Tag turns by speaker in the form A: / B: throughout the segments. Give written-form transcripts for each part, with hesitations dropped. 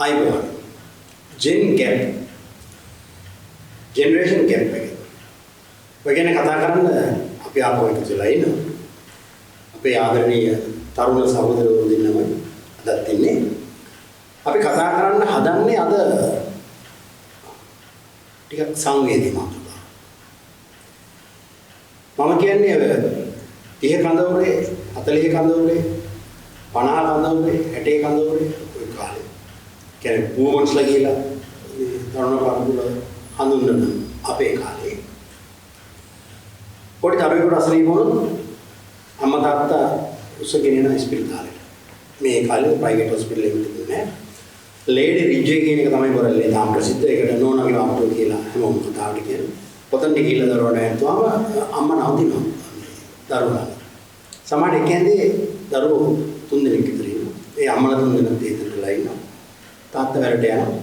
A: අයිබෝන් generation gap එක. ඔය ගැන කතා කරන්න අපි ආපහු එකතුලා ඉන්නවා. අපේ ආදරණීය තරුණ සහෝදරවරු දෙන්නම අදත් ඉන්නේ. අපි කතා කරන්න හදන්නේ අද ටිකක් සංවේදී මාතෘකාවක්. මම කියන්නේ 30 කඳවුරේ 40 කඳවුරේ 50 කඳවුරේ 60 කඳවුරේ ඔය කාලේ. කියන්නේ වුමන්ස්ලා කියලා තරුණ පරපුර හඳුන්වන අපේ කාලේ. පොඩි දරුවෙකුට අසනීප වුණොත් අම්මා තාත්තා උස්සගෙන යන ස්පිරිතාලෙට. මේ කාලේ ප්‍රයිවට් හොස්පිටල් එකක තිබුණේ නැහැ. ලේඩි රිජ්ජේ කියන එක තමයි කරන්නේ. තාම ප්‍රසිද්ධ ඒකට නෝනාගේ වාපුව කියලා හැමෝම කතාවට කියනවා. පොතෙන් ගිහිල්ලා දරුවා නැත්තුවම අම්මා නවතිනවා. දරුවා. සමහර එකෙන්දී දරුවෝ 3 දෙනෙක් විතර ඉන්නවා. ඒ අම්මලා 3 දෙනෙක් දෙහිතටලා ඉන්නවා. තාත්තා වැඩට යනවා.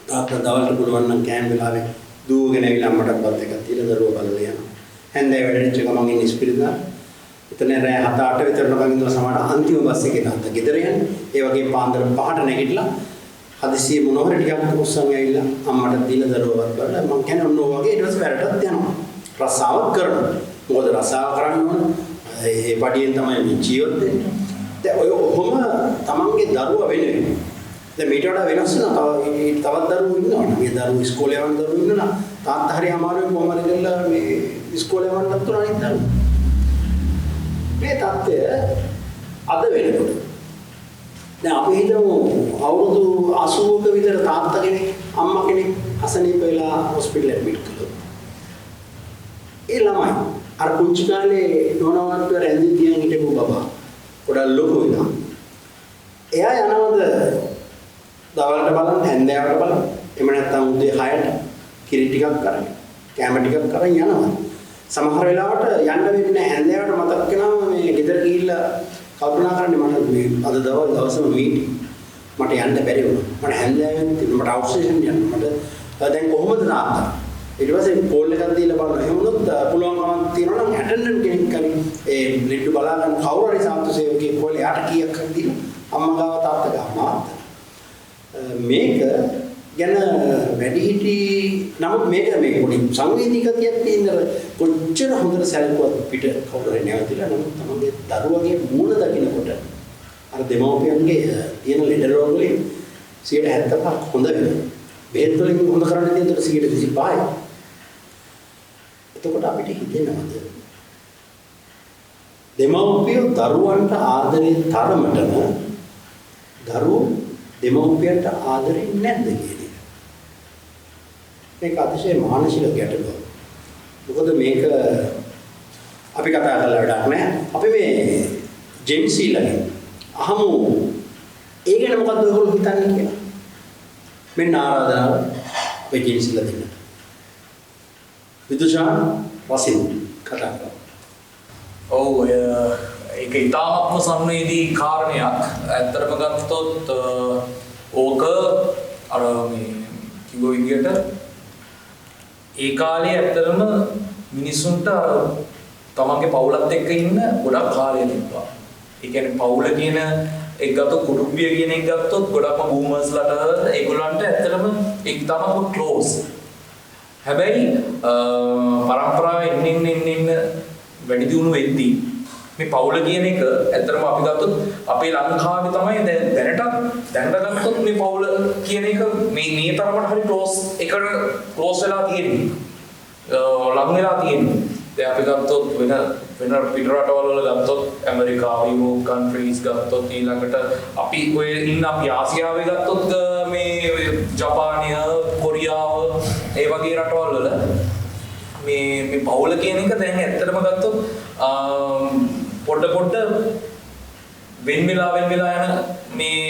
A: තාත්තා දවල්ට පුළුවන් නම් කෑම වෙලාවේ දුවගෙන ඇවිල්ලා අම්මටත් බත් එකක් දීලා දරුවා බලලා යනවා. හැන්දෑව වැඩට ගමන් ඉන්නේ ස්පිරිතා. එතන රෑ 7-8 විතර නගන් ඉඳලා සමහර අන්තිම බස් එකේ තාත්තා ගෙදර යන්නේ. ඒ වගේ පාන්දර 5ට නැගිටලා හදිසියෙ මොනවර ටිකක් උස්සන් ඇවිල්ලා අම්මට දීලා දරුවවත් බලලා මං කියන්නේ ඔන්න ඔය වගේ ඊට පස්සේ වැඩටත් යනවා. රස්සාවක් කරනවා. මොකද රස්සාව කරන්න ඕන. ඒ පඩියෙන් තමයි මේ ජීවත් වෙන්නේ. දැන් ඔය ඔහොම තමන්ගේ දරුවා වෙනුවෙන් දැන් මීට වඩා වෙනස් වෙනවා. තවත් දරුවෝ ඉන්නවා. මේ දරුවෝ ඉස්කෝලේ යන දරුවෝ ඉන්නවා. තාත්තා හරි අමාරුවෙන් කොහොම හරි ගිහලා මේ ඉස්කෝලේ යවන්නත් උනා අනිත් දරුවෝ. මේ தත්ත්වය අද වෙනකොට දැන් අපි හිතමු අවුරුදු 80ක විතර තාත්තා කෙනෙක් අම්මා කෙනෙක් අසනීප වෙලා හොස්පිටල් ඇඩ්මිට් කළා. ඒ ළමයි අර පුංචි කාලේ නෝනාවත් රැඳී තියන් හිටපු බබා පොඩක් ලොකු වෙනවා. එයා යනවද දවල්ට බලන්න හැන්දෑවට බලන්න. එහෙම නැත්නම් උදේ 6ට කිරි ටිකක් අරන් කැම ටිකක් අරන් යනවා. සමහර වෙලාවට යන්න වෙන්නේ හැන්දෑවට මතක් වෙනවා මේ ගෙදර ගිහිල්ලා කල්පනා කරන්නේ මට මේ අද දවසම මීටින් මට යන්න බැරි වුණා. මට හැන්දෑවෙන් මට අවුට්ස්ටේෂන් යන්න. මට දැන් කොහොමද තාත්තා? ඊට පස්සේ කෝල් එකක් දීලා බලනවා. එහෙම වුණොත් පුළුවන්කමක් තියෙනවා නම් ඇටෙන්ඩන්ට් කෙනෙක් කරි ඒ ලෙඩ බලා ගන්න කවුරු හරි සාන්තු සේවකයෙක් කෝල් එයාට කීයක් හරි දීලා අම්මා ගාව තාත්තා ගාව මාත් මේක ගැන වැඩිහිටි නමුත් මේක මේ පොඩි සංවේදීකතියක් තියෙන කොච්චර හොඳට සැලකුවත් පිට කවුරු හරි නැවතිලා නමුත් තමන්ගේ දරුවගේ මූණ දකින්නකොට අර දෙමව්පියන්ගේ තියෙන ලෙඩ රෝග වලින් 75ක් හොඳ වෙනවා. බෙහෙත් වලින් හොඳ කරන්න තියෙන 25යි. එතකොට අපිට හිතෙනවද දෙමව්පියෝ දරුවන්ට ආදරේ තරමටම දරුවෝ දෙමව්පියන්ට ආදරේ නැද්ද කියන එක. මේක අතිශය මානසික ගැටලුවක්. මොකද මේක අපි කතා කරලා වැඩක් නැහැ. අපි මේ ජෙන්සීලගේ අහමු ඒ ගැන මොකද්ද ඔයගොල්ලෝ හිතන්නේ කියලා. මෙන්න ආරාධනාව මේ ජෙන්සීලා දෙන්නට. විදුෂාන් වසින් කතා කරා.
B: ඔව් ඒක ඉතාමත්ම සංවේදී කාරණයක්. ඇත්තටම ගත්තොත් ඕක අර මේ කිව්ව විදියට ඒ කාලේ ඇත්තටම මිනිස්සුන්ට තමන්ගේ පවුලත් එක්ක ඉන්න ගොඩක් කාලය තිබ්බා. ඒ කියන්නේ පවුල කියන එක ගත්තොත් කුටුම්බිය කියන එක ගත්තොත් ගොඩක්ම බූමර්ස්ලාට ඒගොල්ලන්ට ඇත්තටම ඒක තමයි ක්ලෝස්. හැබැයි පරම්පරාවේ ඉන්න වැඩි දියුණු වෙද්දී මේ පවුල කියන එක ඇත්තටම අපි ගත්තොත් අපේ ලංකාවේ තමයි දැනට ගත්තොත් මේ පවුල කියන එක මේ තරමට හරි ක්ලෝස් වෙලා තියෙන්නේ. ලඟ වෙලා තියෙන්නේ. දැන් අපි ගත්තොත් වෙන පිට රටවල් වල ගත්තොත් ඇමරිකාව, යුරෝප් කන්ට්‍රීස් ගත්තොත් ඊළඟට අපි ඔය ඉන්න අපි ආසියාවේ ගත්තොත් මේ ජපානය, කොරියාව ඒ වගේ රටවල් වල මේ පවුල කියන එක දැන් ඇත්තටම ගත්තොත් පොඩ වෙන වෙලා යන මේ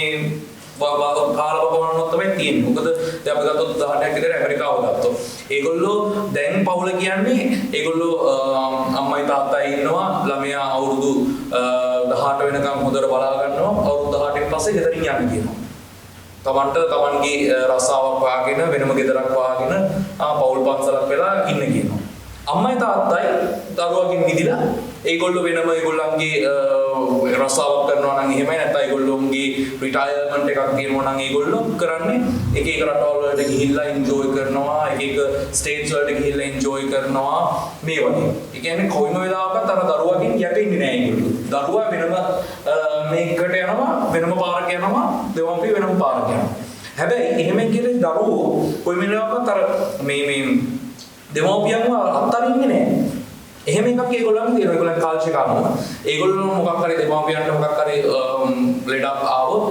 B: කාලවකවානුවක් තමයි තියෙන්නේ. මොකද දැන් අපි ගත්තොත් උදාහරණයක් විදිහට ඇමරිකාව ගත්තොත් ඒගොල්ලෝ දැන් පවුල කියන්නේ ඒගොල්ලෝ අම්මයි තාත්තයි ඉන්නවා ළමයා අවුරුදු 18 වෙනකම් හොඳට බලා ගන්නවා අවුරුදු 18න් පස්සේ ගෙදරින් යන්න කියනවා. තමන්ගේ රස්සාවක් වාගෙන වෙනම ගෙදරක් වාගෙන පවුල් පන්සලක් වෙලා ඉන්න කියනවා. අම්මයි තාත්තයි දරුවගෙන් නිදිලා ඒගොල්ලෝ වෙනම ඒගොල්ලන්ගේ රස්සාවක් කරනවා නම් එහෙමයි නැත්නම් ඒගොල්ලෝගේ රිටයර්මන්ට් එකක් තියෙනවා නම් ඒගොල්ලෝ කරන්නේ එක එක රටවල් වලට ගිහිල්ලා එන්ජොයි කරනවා එක එක ස්ටේට්ස් වලට ගිහිල්ලා එන්ජොයි කරනවා මේ වගේ. ඒ කියන්නේ කොයිම වෙලාවකත් අර දරුවකින් යැපෙන්නේ නැහැ ඒගොල්ලෝ. දරුවා වෙනම මේකට යනවා වෙනම පාරක යනවා දෙවොම්පි වෙනම පාරක යනවා. හැබැයි එහෙම කියලා දරුවෝ කොයිම වෙලාවකත් අර මේ දෙමෝපියන්ව අත්තරින්නේ නැහැ. එහෙම එකක් ඒගොල්ලන්ට තියෙනවා. ඒගොල්ලන් කාල්චර් කරනවා. ඒගොල්ලෝ මොකක් හරි දෙමෝපියන්ට මොකක් හරි ලෙඩක් ආවොත්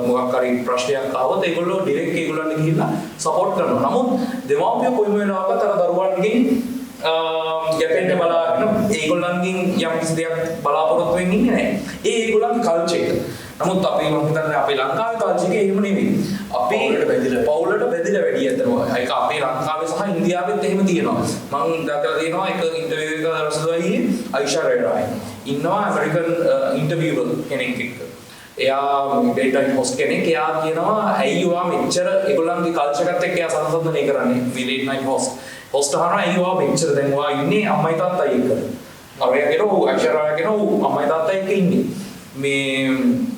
B: මොකක් හරි ප්‍රශ්නයක් ආවොත් ඒගොල්ලෝ ඩිරෙක්ට් ඒගොල්ලන්ට ගිහිල්ලා සපෝට් කරනවා. නමුත් දෙමෝපියෝ කොයිම වෙලාවකත් අර දරුවන්ගෙන් යැපෙන්න බලාගෙන ඒගොල්ලන්ගෙන් යම් කිසි දෙයක් බලාපොරොත්තු වෙන්නේ නැහැ. ඒ ඒගොල්ලන්ගේ කල්චර් එක. නමුත් අපි මම හිතන්නේ අපේ ලංකාවේ කල්චර් එක එහෙම නෙමෙයි. අපි පවුලට බෙදලා වැඩි අතරම ඒක අපේ ලංකාවේ සහ ඉන්දියාවෙත් එහෙම තියෙනවා. මම දැකලා තියෙනවා එක ඉන්ටර්විව් එකක දවසයි අයිෂා රායි ඉන්නවා ඇමරිකන් ඉන්ටර්විවර් කෙනෙක් එක්ක. එයා ඩේටා හොස්ට් කෙනෙක්. එයා කියනවා ඇයි ඔයා මෙච්චර ඒගොල්ලන්ගේ කල්චර් එකත් එක්ක එයා සංසන්දනය කරන්නේ විලේට් නයිට් හොස්ට් අහනවා ඇයි ඔයා මෙච්චර දැන් ඔයා ඉන්නේ අම්මයි තාත්තයි එක්ක. අවයා කියනවා අයිෂා රායි කියනවා අම්මයි තාත්තයි එක්ක ඉන්නේ. මේ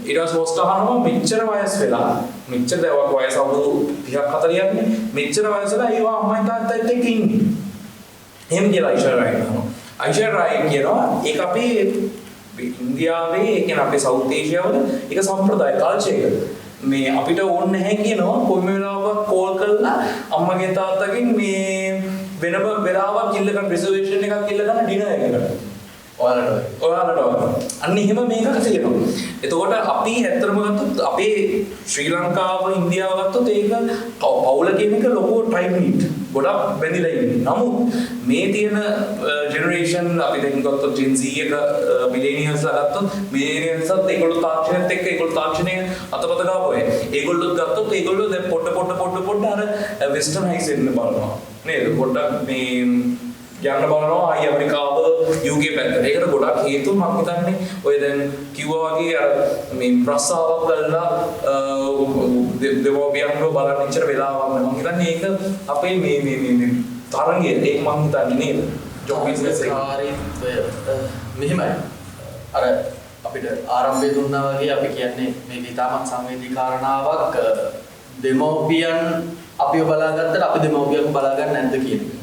B: ඊට පස්සේ හොස්ට් අහනවා මෙච්චර වයස් වෙලා මෙච්චර දවස් වයස අවුරුදු 30ක් 40ක් නේ මෙච්චර වයස වෙලා ඒවා අම්මයි තාත්තයිත් එක්ක ඉන්නේ. එහෙම කියලා අයිෂා රායි කියනවා. අයිෂා රායි කියනවා ඒක අපේ ඉන්දියාවේ ඒ කියන්නේ අපේ සවුත් ඒෂියාවල ඒක සම්ප්‍රදාය කල්චර් එක. මේ අපිට ඕනේ නැහැ කියනවා කොයිම වෙලාවක කෝල් කරලා අම්මගේ තාත්තගෙන් මේ වෙනම වෙලාවක් ඉල්ල ගන්න රිසර්වේෂන් එකක් ඉල්ල ගන්න ඩිනර් එකකට. ඔයාලට අන්න එහෙම මේකක් තියෙනවා. එතකොට අපි ඇත්තටම ගත්තොත් අපේ ශ්‍රී ලංකාව ඉන්දියාව ගත්තොත් ඒක පවුල කියන එක ලොකු ට්‍රයිබ් නීට් ගොඩක් බැඳිලා ඉන්නේ. නමුත් මේ තියෙන ජෙනරේෂන් අපි දැන් ගත්තොත් ජෙන් Z එක මිලේනියල්ස්ලා ගත්තොත් මිලේනියල්ස්ත් ඒගොල්ලෝ තාක්ෂණයත් එක්ක ඒගොල්ලෝ තාක්ෂණය අතපත ගාපුවා. ඒගොල්ලොත් ගත්තොත් ඒගොල්ලෝ දැන් පොඩ අර වෙස්ටර්නයිස් වෙන්න බලනවා. නේද? පොඩ්ඩක් මේ යන්න බලනවා ආයි ඇමරිකාව UK පැත්තට. ඒකට ගොඩක් හේතු මම හිතන්නේ ඔය දැන් කිව්වා වගේ අර මේ ප්‍රස්සාවක් කරලා දෙමෝපියන්ව බලන්න ඉච්චර වෙලාවක් මම හිතන්නේ ඒක අපේ මේ තරංගය ඒක මම හිතන්නේ නේද? ජොබ් බිස්නස්
C: කාරීත්වය මෙහෙමයි. අර අපිට ආරම්භය දුන්නා වගේ අපි කියන්නේ මේක ඉතාමත් සංවේදී කාරණාවක්. දෙමෝපියන් අපිව බලාගත්තට අපි දෙමෝපියන්ව බලා ගන්න නැද්ද කියන එක.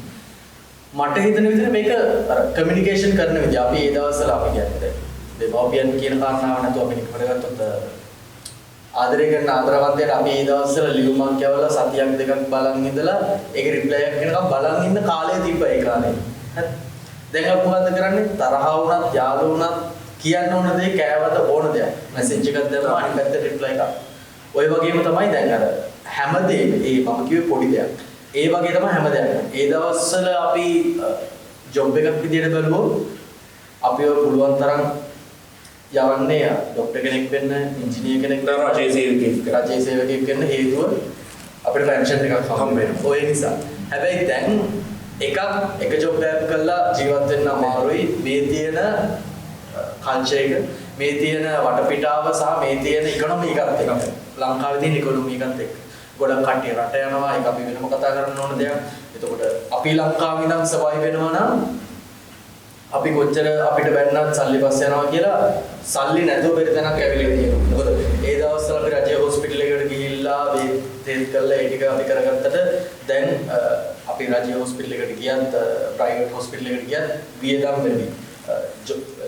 C: මට හිතෙන විදිහට මේක අර කමියුනිකේෂන් කරන විදිහ අපි ඒ දවස්වල අපි කියන්නේ දෙමෝපියන් කියන කාරණාව නැතුව අපි නිකමට ගත්තොත් ආදරය කරන ආදරවන්තයට අපි ඒ දවස්වල ලියුමක් යවලා සතියක් දෙකක් බලන් ඉඳලා ඒක රිප්ලයි එකක් එනකම් බලන් ඉන්න කාලය තිබ්බා ඒ කාලේ. හරි. දැන් අපි මොකද්ද කරන්නේ? තරහ වුණත් යාළු වුණත් කියන්න ඕන දේ කෑවට ඕන දෙයක්. මැසේජ් එකක් දැම්මම අනිත් පැත්තට රිප්ලයි එකක්. ඔය වගේම තමයි දැන් අර හැමදේම ඒ මම කිව්වේ පොඩි දෙයක්. ඒ වගේ තමයි හැමදේම. ඒ දවස්වල අපි ජොබ් එකක් විදියට බලුවොත් අපිව පුළුවන් තරම් යවන්නේ ડોක්ටර් කෙනෙක් වෙන්න, ඉංජිනේර කෙනෙක් වෙන්න, රජයේ සේවකයෙක් වෙන්න හේතුව අපිට පෙන්ෂන් එකක් හම්බ වෙනවා. ඔය නිසා. හැබැයි දැන් එක ජොබ් එකක් කරලා ජීවත් වෙන්න අමාරුයි. මේ තියෙන කල්චර් එක, මේ තියෙන වටපිටාව සහ මේ තියෙන ඉකොනොමි එකත් එක්ක. ලංකාවේ තියෙන ඉකොනොමි එකත් එක්ක. ගොඩක් කට්ටිය රට යනවා. ඒක අපි වෙනම කතා කරන්න ඕන දෙයක්. එතකොට අපි ලංකාවේ ඉඳන් සබයි වෙනවා නම් අපි කොච්චර අපිට බැන්නත් සල්ලි පස්ස යනවා කියලා සල්ලි නැතුව බෙර තැනක් ඇවිල්ලා තියෙනවා. මොකද ඒ දවස්වල අපි රජයේ හොස්පිටල් එකට ගිහිල්ලා තේත් කරලා ඒ ටික අපි කරගත්තට දැන් අපි රජයේ හොස්පිටල් එකට ගියත් ප්‍රයිවට් හොස්පිටල් එකට ගියත් වියදම් වැඩි.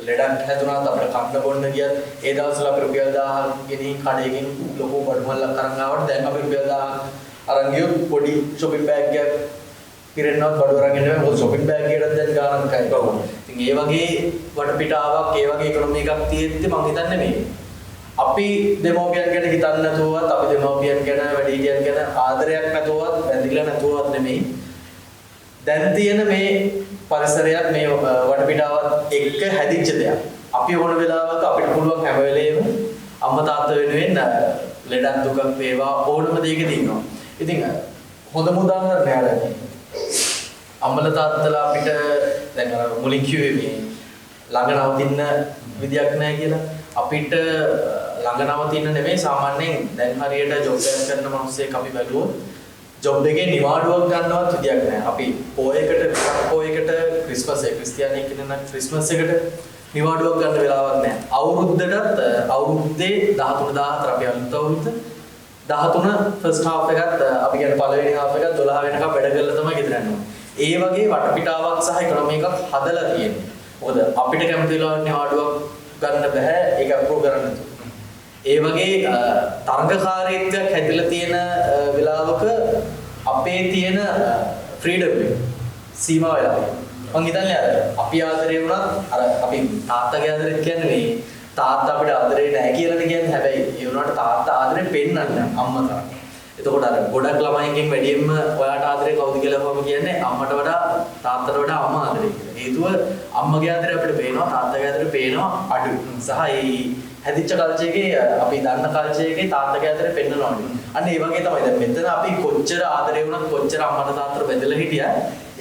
C: ලෙඩක් හැදුනාත් අපිට කන්න බොන්න ගියත් ඒ දවස්වල අපි රුපියල් 1000 ගෙනින් කඩේකින් ලොකු බඩුමල්ලක් අරන් ආවට දැන් අපි රුපියල් 1000 අරන් ගියොත් පොඩි shopping bag එකක් පිරෙන්නවත් බඩු අරන් එන්නේ මොකද shopping bag එකටත් දැන් ගානක් කයි බව. ඉතින් ඒ වගේ වටපිටාවක් ඒ වගේ ඉකොනොමි එකක් තියෙද්දි මම හිතන්නේ මේ අපි දෙමෝපියන් ගැන හිතන්නේ නැතුවත් අපි දෙමෝපියන් ගැන වැඩිහිටියන් ගැන ආදරයක් නැතුවත් බැඳිලා නැතුවත් නෙමෙයි දැන් තියෙන මේ පරිසරයක් මේ වටපිටාවත් එක්ක හැදිච්ච දෙයක්. අපි ඕන වෙලාවක අපිට පුළුවන් හැම වෙලේම අම්මා තාත්තා වෙනුවෙන් ලෙඩක් දුකක් වේවා ඕනම දෙයකදී ඉන්නවා. ඉතින් හොඳම උදාහරණයක් අරගෙන අම්මලා තාත්තලා අපිට දැන් අර මුලින් කිව්වේ මේ ළඟ නවතින්න විදියක් නැහැ කියලා. අපිට ළඟ නවතින්න නෙමෙයි සාමාන්‍යයෙන් දැන් හරියට ජොබ් එකක් කරන මිනිස්සෙක් අපි බැලුවොත් ජොබ් එකේ නිවාඩුවක් ගන්නවත් විදියක් නැහැ. අපි පොයකට ක්‍රිස්මස් එක ක්‍රිස්තියානි කෙනෙක් නම් ක්‍රිස්මස් එකට නිවාඩුවක් ගන්න වෙලාවක් නැහැ. අවුරුද්දටත් අවුරුද්දේ 13 14 අපි අලුත් අවුරුද්ද 13 ෆස්ට් හාෆ් එකත් අපි කියන්නේ පළවෙනි හාෆ් එකත් 12 වෙනකම් වැඩ කරලා තමයි ගෙදර යන්නේ. ඒ වගේ වටපිටාවක් සහ ඉකොනොමි එකක් හදලා තියෙන්නේ. මොකද අපිට කැමති වෙලාවට නිවාඩුවක් ගන්න බෑ ඒක අප්‍රූව් කරන්න. ඒ වගේ තරඟකාරීත්වයක් හැදිලා තියෙන වෙලාවක අපේ තියෙන ෆ්‍රීඩම් එක සීමා වෙලා තියෙනවා. මං හිතන්නේ අර අපි ආදරේ වුණත් අර අපි තාත්තගේ ආදරේ කියන්නේ මේ තාත්තා අපිට ආදරේ නැහැ කියලානේ කියන්නේ. හැබැයි ඒ වුණාට තාත්තා ආදරේ පෙන්නන්නේ අම්මා තරම්. එතකොට අර ගොඩක් ළමයින්ගෙන් වැඩියෙන්ම ඔයාට ආදරේ කවුද කියලා කොහොම කියන්නේ අම්මට වඩා තාත්තට වඩා අම්මා ආදරේ කියලා. හේතුව අම්මගේ ආදරේ අපිට පේනවා තාත්තගේ ආදරේ පේනවා අඩුයි. සහ ඒ හැදිච්ච කල්චර් එකේ අපි දන්න කල්චර් එකේ තාත්තගේ ආදරේ පෙන්නනවා අඩුයි. අන්න ඒ වගේ තමයි දැන් මෙතන අපි කොච්චර ආදරේ වුණත් කොච්චර අම්මට තාත්තට බැඳලා හිටියා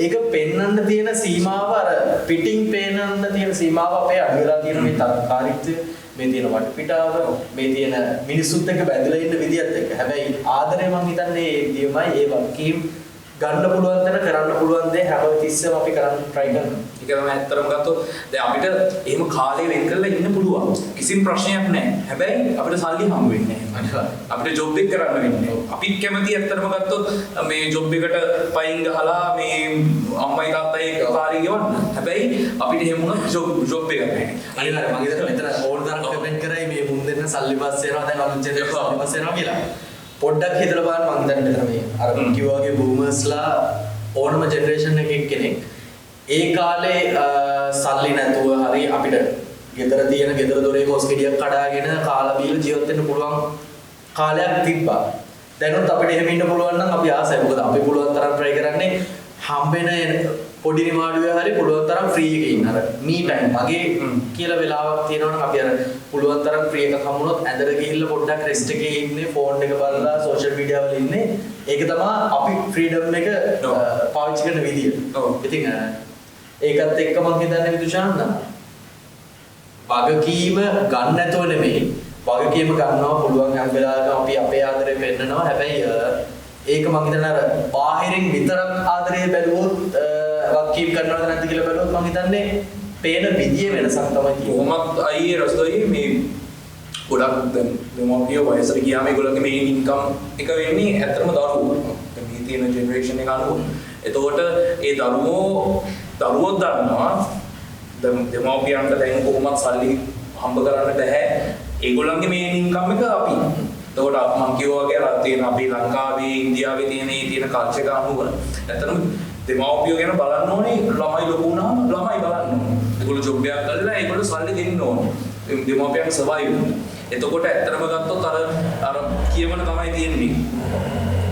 C: ඒක පෙන්වන්න තියෙන සීමාව අර පිටින් පෙන්වන්න තියෙන සීමාව අපේ අඩු වෙලා තියෙන මේ තරකාරීත්වය මේ තියෙන වටපිටාව මේ තියෙන මිනිසුත් එක්ක බැඳලා ඉන්න විදියත් එක්ක. හැබැයි ආදරේ මං හිතන්නේ ඒ විදියමයි ඒ වගකීම් ගන්න පුළුවන් දේ කරන්න පුළුවන් දේ හැමතිස්සෙම අපි කරන්න try කරනවා.
B: ඒක තමයි ඇත්තටම ගත්තොත් දැන් අපිට එහෙම කාලේ වෙන් කරලා ඉන්න පුළුවන්. කිසිම ප්‍රශ්නයක් නැහැ. හැබැයි අපිට සල්ලි හම්බ වෙන්නේ නැහැ. අපිට ජොබ් එක කරන්න වෙන්නේ. අපිත් කැමති ඇත්තටම ගත්තොත් මේ ජොබ් එකට පයින් ගහලා මේ අම්මයි තාත්තයි කාර්යය ගෙවන්න. හැබැයි අපිට එහෙම වුණොත් ජොබ් එකක් නැහැ.
C: අනිවාර්යයෙන් මම හිතනවා මෙතන ඕන තරම් කමෙන්ට් කරයි මේ මුන් දෙන්න සල්ලි පස් වෙනවා දැන් අලුත් ජෙනරේෂන් සල්ලි පස් වෙනවා කියලා. පොඩ්ඩක් හිතලා බලන්න මම හිතන්නේ මෙතන මේ අර කිව්වාගේ බූමර්ස්ලා ඕනම ජෙනරේෂන් එකක කෙනෙක් ඒ කාලේ සල්ලි නැතුව හරි අපිට ගෙදර තියෙන ගෙදර දොරේ කොස් ගෙඩියක් කඩාගෙන කාලා බීලා ජීවත් වෙන්න පුළුවන් කාලයක් තිබ්බා. දැනුත් අපිට එහෙම ඉන්න පුළුවන් නම් අපි ආසයි. මොකද අපි පුළුවන් තරම් try කරන්නේ හම්බෙන පොඩි නිවාඩුවේ හරි පුළුවන් තරම් ෆ්‍රී එකේ ඉන්න. අර මී ටයිම් මගේ කියලා වෙලාවක් තියෙනවා නම් අපි අර පුළුවන් තරම් ෆ්‍රී එකක් හම්බුනොත් ඇඳට ගිහිල්ලා පොඩ්ඩක් රෙස්ට් එකේ ඉන්නේ ෆෝන් එක බලලා සෝෂල් මීඩියා වල ඉන්නේ. ඒක තමයි අපි ෆ්‍රීඩම් එක පාවිච්චි කරන විදිය. ඉතින් ඒකත් එක්ක මම හිතන්නේ විදුෂාන්ත වගකීම ගන්න නැතුව නෙමෙයි වගකීම ගන්නවා පුළුවන් හැම වෙලාවකම අපි අපේ ආදරේ පෙන්නනවා. හැබැයි ඒක මම හිතන්නේ අර බාහිරින් විතරක් ආදරේ බැලුවොත් වගකීම් කරනවද නැද්ද කියලා බැලුවොත් මම හිතන්නේ පේන විදිය වෙනසක් තමයි තියෙන්නේ.
B: කොහොමත් අයියේ රසදොයි මේ ගොඩක් දැන් දෙමෝපිය වයසට ගියාම ඒගොල්ලන්ගේ මේ ඉන්කම් එක වෙන්නේ ඇත්තටම දරුවෝ. දැන් මේ තියෙන ජෙනරේෂන් එක අනුව. එතකොට ඒ දරුවෝ දන්නවා දැන් දෙමෝපියන්ට දැන් කොහොමත් සල්ලි හම්බ කරන්න බැහැ. ඒගොල්ලන්ගේ මේ ඉන්කම් එක අපි. එතකොට මම කිව්වා වගේ අර තියෙන අපි ලංකාවේ ඉන්දියාවේ තියෙන කල්චර් එක අනුව ඇත්තටම දෙමව්පියෝ ගැන බලන්න ඕනේ ළමයි ලොකු වුණාම ළමයි බලන්න ඕනේ. ඒගොල්ලෝ ජොබ් එකක් කරලා ඒගොල්ලෝ සල්ලි දෙන්න ඕනේ. දෙමව්පියන් සර්වයිව් වෙන්න. එතකොට ඇත්තටම ගත්තොත් අර කියවන තමයි තියෙන්නේ.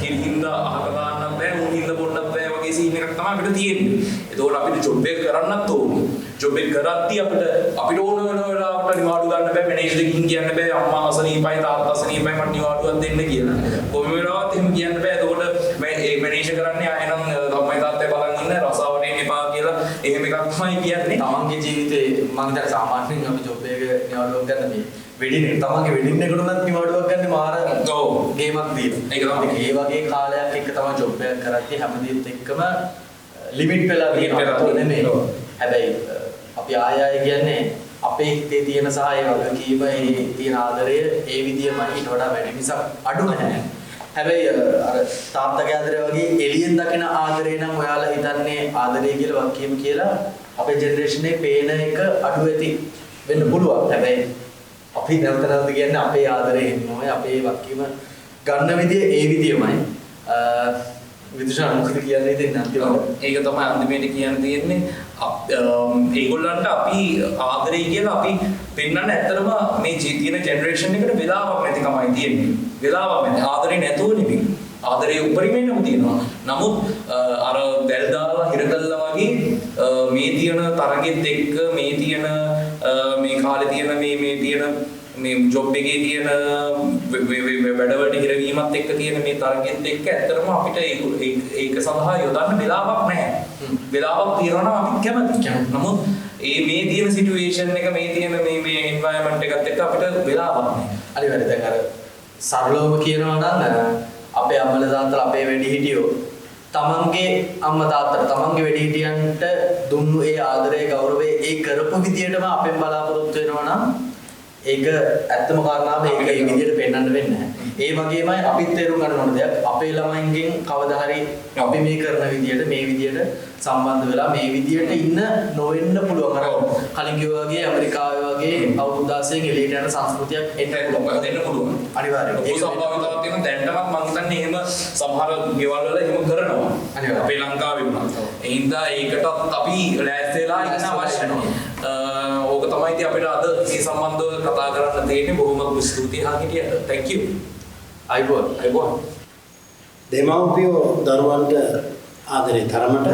B: කිල්හින්ද අහක දාන්නත් බෑ, උන්හින්ද බොන්නත් බෑ වගේ සීන් එකක් තමයි අපිට තියෙන්නේ. එතකොට අපිට ජොබ් එක කරන්නත් ඕනේ. ජොබ් එක කරද්දී අපිට ඕන වෙන වෙලාවට නිවාඩු ගන්න බෑ, මැනේජර් එකකින් කියන්න බෑ අම්මා අසනීපයි තාත්තා අසනීපයි මට නිවාඩුවක් දෙන්න කියලා. කොහොම වෙලාවත් එහෙම කියන්න බෑ. එතකොට මේ මැනේජර් කරන්නේ ආයෙනම් අම්මයි තාත්තයි බලන් ඉන්න රසාවට එන්න එපා කියලා එහෙම එකක් තමයි කියන්නේ.
C: තමන්ගේ ජීවිතේ මම හිතන්නේ සාමාන්‍යයෙන් අපි ජොබ් එක නිවාඩුවක් ගන්න මේ වෙඩින් තමන්ගේ වෙඩින් එකට උනත් නිවාඩුවක් ගන්න මාර ගේමක් දීලා. ඒක තමයි. ඒ වගේ කාලයක් එක්ක තමයි ජොබ් එකක් කරද්දී හැමදේත් එක්කම ලිමිට් වෙලා නෙමෙයි. හැබැයි අපි ආයෙ කියන්නේ අපේ හිතේ තියෙන සහ ඒ වගකීම ඒ තියෙන ආදරය ඒ විදියමයි ඊට වඩා වැඩි මිසක් අඩු නැහැ. හැබැයි අර තාත්තගේ ආදරය වගේ එළියෙන් දකින ආදරේ නම් ඔයාලා හිතන්නේ ආදරය කියලා වගකීම කියලා අපේ ජෙනරේෂන් එකේ පේන එක අඩු ඇති වෙන්න පුළුවන්. හැබැයි අපි නැවතත් කියන්නේ අපේ ආදරේ එන්නෝයි අපේ වගකීම ගන්න විදිය ඒ විදියමයි. විදුෂාන් මොකද කියන්නේ ඉතින් අන්තිමට
B: ඒක තමයි අන්තිමේට කියන්න තියෙන්නේ ඒගොල්ලන්ට අපි ආදරේ කියලා අපි පෙන්නන්න ඇත්තටම මේ තියෙන ජෙනරේෂන් එකට වෙලාවක් නැතිකමයි තියෙන්නේ. වෙලාවක් නැති ආදරේ නැතුව නෙමෙයි. ආදරේ උපරිමයෙන්ම තියෙනවා. නමුත් අර දැල් දාලා හිර කළා වගේ මේ තියෙන තරගෙත් එක්ක මේ තියෙන මේ කාලේ තියෙන මේ තියෙන මේ ජොබ් එකේ තියෙන වැඩවලට හිරවීමත් එක්ක තියෙන මේ තරගෙත් එක්ක ඇත්තටම අපිට ඒක සඳහා යොදන්න වෙලාවක් නැහැ. වෙලාවක් තියනවා නම් අපි කැමතියි. නමුත් මේ තියෙන සිටුේෂන් එක මේ තියෙන මේ එන්වයරන්මන්ට් එකත් එක්ක අපිට වෙලාවක් නැහැ.
C: අනිවාර්යයෙන් දැන් අර සරලවම කියනවා නම් අපේ අම්මලා තාත්තලා අපේ වැඩිහිටියෝ තමන්ගේ අම්මා තාත්තට තමන්ගේ වැඩිහිටියන්ට දුන්නු ඒ ආදරය ගෞරවය ඒ කරපු විදියටම අපෙන් බලාපොරොත්තු වෙනවා නම් ඒක ඇත්තම කාරණාව ඒක ඒ විදියට පෙන්වන්න වෙන්නේ නැහැ. ඒ වගේමයි අපිත් තේරුම් ගන්න ඕන දෙයක් අපේ ළමයින්ගෙන් කවදා හරි අපි මේ කරන විදියට මේ විදියට සම්බන්ධ වෙලා මේ විදියට ඉන්න නොවෙන්න පුළුවන්. අර කලින් කිව්වා වගේ ඇමරිකාවේ වගේ අවුරුදු 16න් එළියට යන සංස්කෘතියක් එන්න පුළුවන්. අනිවාර්යයෙන්.
B: ඒක සම්භාවිතාවක් තියෙනවා. දැන්ටමත් මම හිතන්නේ එහෙම සමහර ගෙවල් වල එහෙම කරනවා. අපේ ලංකාවේ වුණත්. ඒ හින්දා ඒකටත් අපි ලෑස්ති වෙලා ඉන්න අවශ්‍ය නැහැ. ඕක තමයි ඉතින් අපිට අද මේ සම්බන්ධව කතා කරන්න තියෙන්නේ. බොහොම ස්තුතියි හාකිටියට. Thank you. අයිබෝන්.
A: දෙමව්පියෝ දරුවන්ට ආදරේ තරමට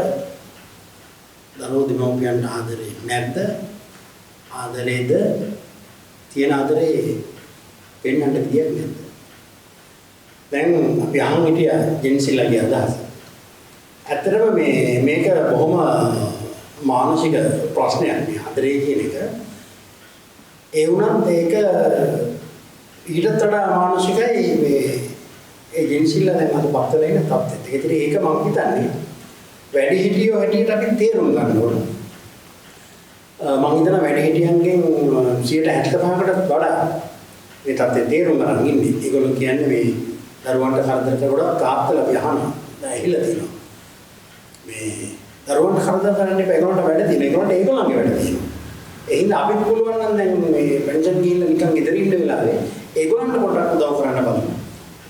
A: දරුවෝ දෙමව්පියන්ට ආදරේ නැද්ද? ආදරේද තියෙන ආදරේ පෙන්වන්න විදියක් නැද්ද? දැන් අපි අහන් හිටියා ජෙන්සිලාගේ අදහස. ඇත්තටම මේක බොහොම මානසික ප්‍රශ්නයක් මේ ආදරේ කියන එක. ඒ වුණත් ඒක ඊටත් වඩා මානසිකයි මේ ඒ ජෙන්සිලා දැන් අද පත්තල ඉන්න තත්ත්වෙත්. ඒක මම හිතන්නේ වැඩිහිටියෝ හැටියට අපි තේරුම් ගන්න ඕන. මම හිතනවා වැඩිහිටියන්ගෙන් 75%කටත් වඩා මේ තත්ත්වෙ තේරුම් ගන්න ඉන්නේ. ඒගොල්ලෝ කියන්නේ මේ දරුවන්ට කරදර කරලා තාත්තලා අපි අහනවා. දැන් ඇහිලා තියෙනවා. මේ දරුවන්ට කරදර කරන්න එපා. ඒගොල්ලන්ට වැඩ තියෙනවා. ඒගොල්ලන්ට ඒගොල්ලන්ගේ වැඩ තියෙනවා. එහෙනම් අපිට පුළුවන් නම් දැන් මේ පෙන්ෂන් ගිහිල්ලා නිකන් ගෙදර ඉන්න වෙලාවේ ඒගොල්ලන්ට පොඩ්ඩක් උදව් කරන්න බලන්න.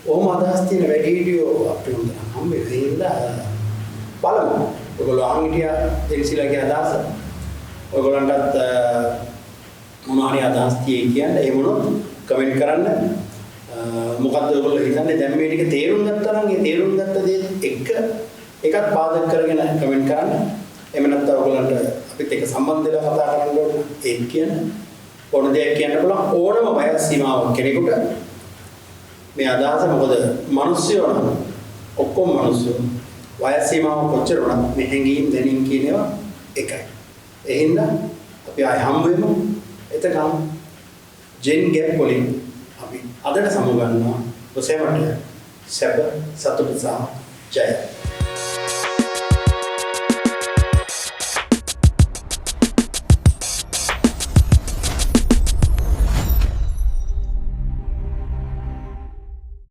A: ඕම අදහස් තියෙන වැඩිහිටියෝ අපිට හම්බ වෙලා බලමු. ඔයගොල්ලෝ අහන් හිටියා ජෙන්සිලාගේ අදහස. ඔයගොල්ලන්ටත් මොනවාරි අදහස් තියෙයි කියන්නේ ඒ මොනොත් කමෙන්ට් කරන්න. මොකද්ද ඔයගොල්ලෝ හිතන්නේ දැන් මේ ටික තේරුම් ගත්තා නම් ඒ තේරුම් ගත්ත දේ එකත් පාදක කරගෙන කමෙන්ට් කරන්න. එහෙම නැත්නම් ඔයගොල්ලන්ට අපිත් එක්ක සම්බන්ධ වෙලා කතා කරන්න ඕන ඒක කියන්න. ඕන දෙයක් කියන්න පුළුවන් ඕනම වයස් සීමාවක් කෙනෙකුට මේ අදහස මොකද මිනිස්සුયો නම් ඔක්කොම මිනිස්සු වයස් සීමාව කොච්චර වුණත් මේ හැංගීම් දැනීම් කියන ඒවා එකයි. ඒ හින්දා අපි ආය හම්බ වෙමු. එතකම් ජෙන් ගැප් වලින් අපි අදට සමු ගන්නවා. ඔසේමට සැප සතුට සහ ජය